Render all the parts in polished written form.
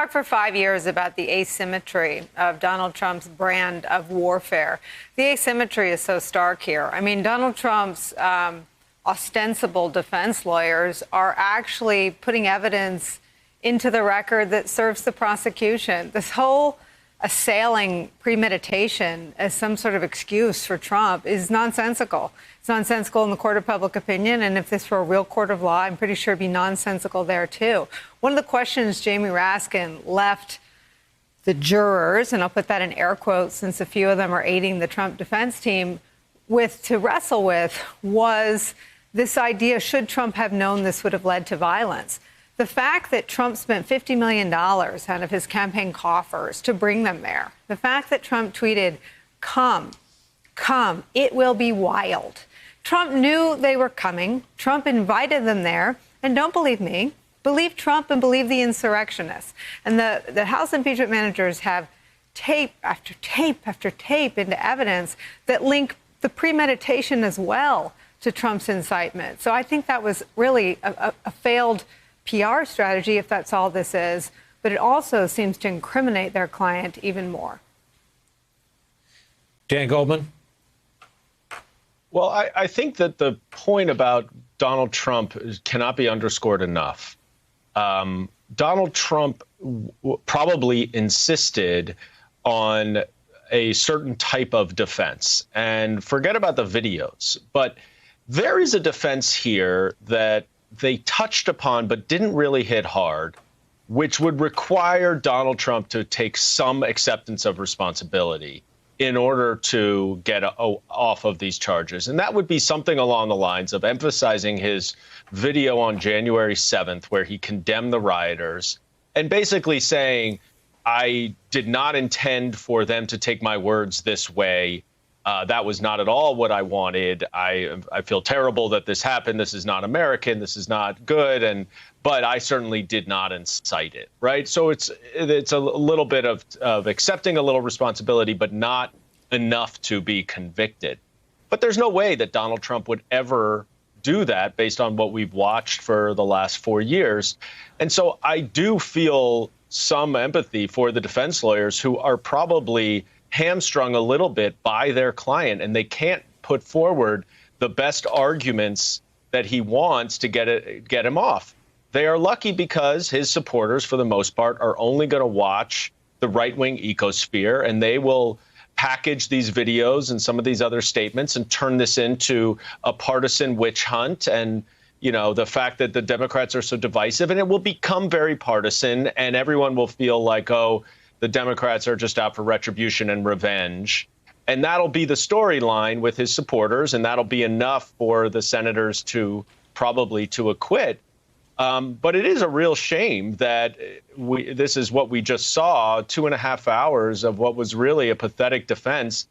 talked for 5 years about the asymmetry of Donald Trump's brand of warfare. The asymmetry is so stark here. I mean, Donald Trump's ostensible defense lawyers are actually putting evidence into the record that serves the prosecution. This whole assailing premeditation as some sort of excuse for Trump is nonsensical. It's nonsensical in the court of public opinion, and if this were a real court of law, I'm pretty sure it'd be nonsensical there, too. One of the questions Jamie Raskin left the jurors, and I'll put that in air quotes since a few of them are aiding the Trump defense team, to wrestle with was this idea, should Trump have known this would have led to violence? The fact that Trump spent $50 million out of his campaign coffers to bring them there, the fact that Trump tweeted, come, it will be wild. Trump knew they were coming. Trump invited them there. And don't believe me, believe Trump and believe the insurrectionists. And the House impeachment managers have tape after tape after tape into evidence that link the premeditation as well to Trump's incitement. So I think that was really a failed PR strategy, if that's all this is, but it also seems to incriminate their client even more. Dan Goldman? Well, I think that the point about Donald Trump cannot be underscored enough. Donald Trump probably insisted on a certain type of defense. And forget about the videos, but there is a defense here that they touched upon but didn't really hit hard, which would require Donald Trump to take some acceptance of responsibility in order to get off of these charges. And that would be something along the lines of emphasizing his video on January 7th, where he condemned the rioters and basically saying, I did not intend for them to take my words this way. That was not at all what I wanted. I feel terrible that this happened. This is not American. This is not good. But I certainly did not incite it. Right. So it's a little bit of accepting a little responsibility, but not enough to be convicted. But there's no way that Donald Trump would ever do that based on what we've watched for the last 4 years. And so I do feel some empathy for the defense lawyers who are probably hamstrung a little bit by their client, and they can't put forward the best arguments that he wants to get him off. They are lucky because his supporters, for the most part, are only going to watch the right-wing ecosphere, and they will package these videos and some of these other statements and turn this into a partisan witch hunt. And, you know, the fact that the Democrats are so divisive, and it will become very partisan, and everyone will feel like, oh, the Democrats are just out for retribution and revenge. And that'll be the storyline with his supporters, and that'll be enough for the senators to acquit. But it is a real shame that this is what we just saw, 2.5 hours of what was really a pathetic defense,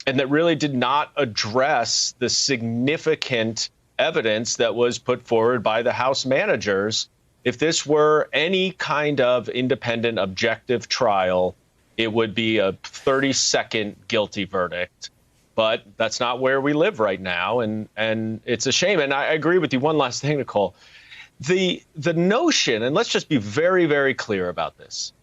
and that really did not address the significant evidence that was put forward by the House managers. If this were any kind of independent, objective trial, it would be a 30-second guilty verdict. But that's not where we live right now, and it's a shame. And I agree with you. One last thing, Nicole. The notion, and let's just be very, very clear about this,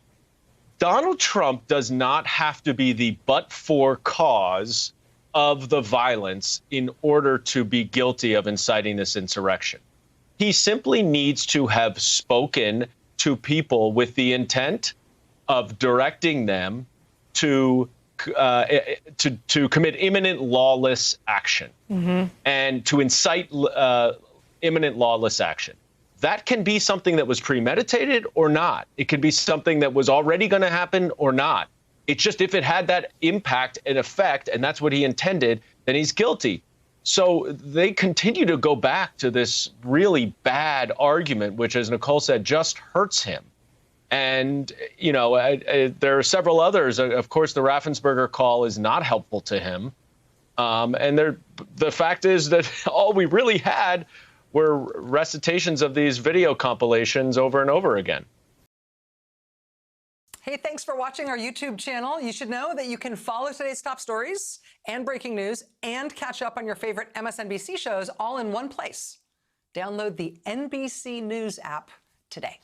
Donald Trump does not have to be the but-for cause of the violence in order to be guilty of inciting this insurrection. He simply needs to have spoken to people with the intent of directing them to commit imminent lawless action and to incite imminent lawless action. That can be something that was premeditated or not. It could be something that was already going to happen or not. It's just if it had that impact and effect, and that's what he intended, then he's guilty. So they continue to go back to this really bad argument, which, as Nicole said, just hurts him. And, you know, there are several others. Of course, the Raffensperger call is not helpful to him. And the fact is that all we really had were recitations of these video compilations over and over again. Hey, thanks for watching our YouTube channel. You should know that you can follow today's top stories and breaking news and catch up on your favorite MSNBC shows all in one place. Download the NBC News app today.